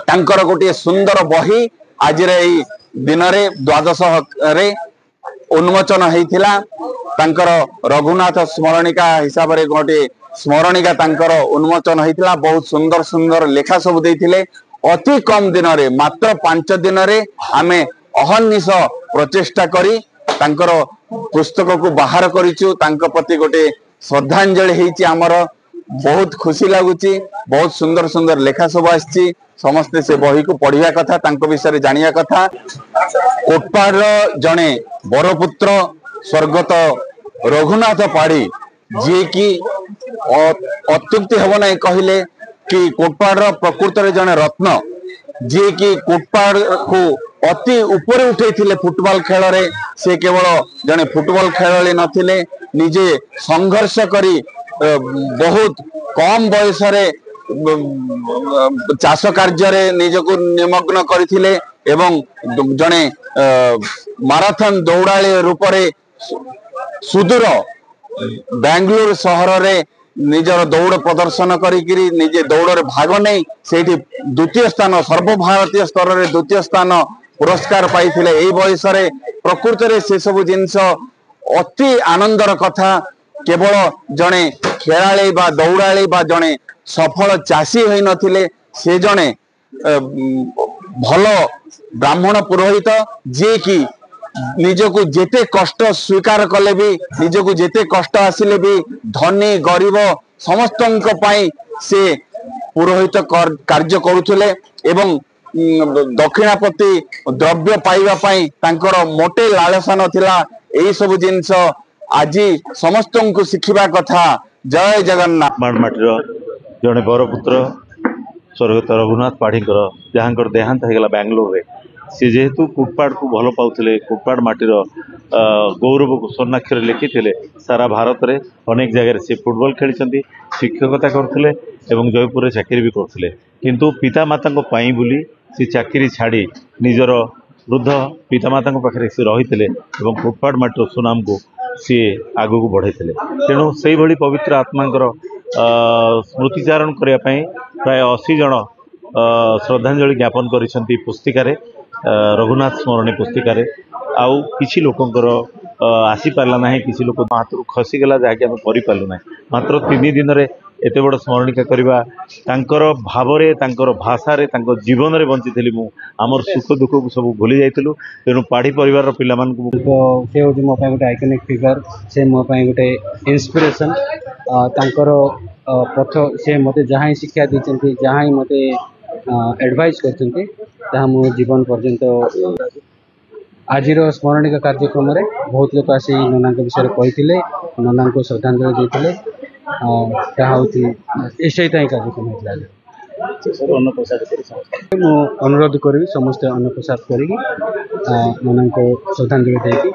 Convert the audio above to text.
तांकर गोटे सुंदर बही आज दिन में द्वादश रे उन्मोचन होता तांकर रघुनाथ स्मरणिका हिसाब से गोटे स्मरणिका तांकर उन्मोचन होता बहुत सुंदर सुंदर लेखा सब देते अति कम दिन में मात्र 5 दिन में आमे अहर्निश प्रचेष्टा करी तांकर पुस्तक को बाहर करिचु तांक प्रति गोटे श्रद्धांजलि हेची आमर बहुत खुशी लगुची बहुत सुंदर सुंदर लेखा सब आछि समस्ते से बही को पढ़िया कथा तांको विषय जानिया कथा कोटपाड़ जने बरपुत्र स्वर्गत रघुनाथ पाढ़ी जी की अत्युक्ति हम ना कहले कि कोटपाड़ प्रकृत रे जने रत्न जी की कोटपाड़ को अति ऊपर उठे फुटबॉल खेल रे से केवल जने फुटबॉल खेलाड़ी नथिले निजे संघर्ष करी बहुत कम बयस रे चाष कार्य निजको निमग्न करथिले एवं जने माराथन दौड़ाली रूप से सुदूर बेंगलुरु सहर रे निजर दौड़ प्रदर्शन करी निजे दौड़ रे भाग नहीं से द्वितीय स्थान सर्वभारतीय स्तर रे द्वितीय स्थान पुरस्कार पाइथिले एई बयस रे प्रकृत रे से सब जिनस अति आनंदर कथा केवल जने खेलाड़ी बा दौड़ाली बा जने सफल चाषी होई नथिले से जने भल ब्राह्मण पुरोहित जे कि निजको जेते कष्ट स्वीकार कले भी निजको जेते कष्ट आसिले भी धनी गरीब समस्त से पुरोहित कार्य करुथिले एवं दक्षिणापति द्रव्य पाइबा पाई तांकर मोटे लालसा नथिला एई सब जिंस आज समस्त को शिखिबा कथा। जय जगन्नाथ। जड़े बरपुत्र स्वर्गत रघुनाथ पाढ़ी जहाँ देहांत होगा बेंगलोर रे सी जेहेतु कोटपाड़ को भल पाते कोटपाड़ माटीर गौरव को स्वर्णाक्षर लिखी सारा भारत में अनेक जगह से फुटबॉल खेली शिक्षकता करते जयपुर में चाकरी भी करते किंतु पितामाता बोली सी चाकरी छाड़ी निजर वृद्ध पितामाता पाखे से रही कोटपाड़ माटीर सुनाम को सी आगू को बढ़े तेणु से भली पवित्र आत्मांकर स्मृतिचारण करने प्राय 80 जन श्रद्धांजलि ज्ञापन करिसेंती पुस्तिकारे रघुनाथ स्मरणी पुस्तिकारे आउ किसी लोकंकर आसी पारला ना किसी लोक हाथ खसीगला जहाँकि आम कर मात्र 3 दिन में एत बड़ स्मरणिका करवा तांकर भावरे तांकर भाषारे तांकर जीवन में बंची मु आमर सुख दुख को सब भूली जाइलु तेणु पाढ़ी परिवार पिला से हूँ मो गोटे आइकनिक फिगर से मो गोटे इंस्पिरेशन तांकर पथ से मते जहाँ ही शिक्षा देते जहाँ ही मते एडवाइस कर मो जीवन पर्यंत आज स्मरणिका कार्यक्रम में बहुत लोग आसी नना विषय कही नना को श्रद्धांजलि देते कार्यक्रम होता अनुरोध करी समस्ते अन्न प्रसाद करी नना को श्रद्धांजलि देती।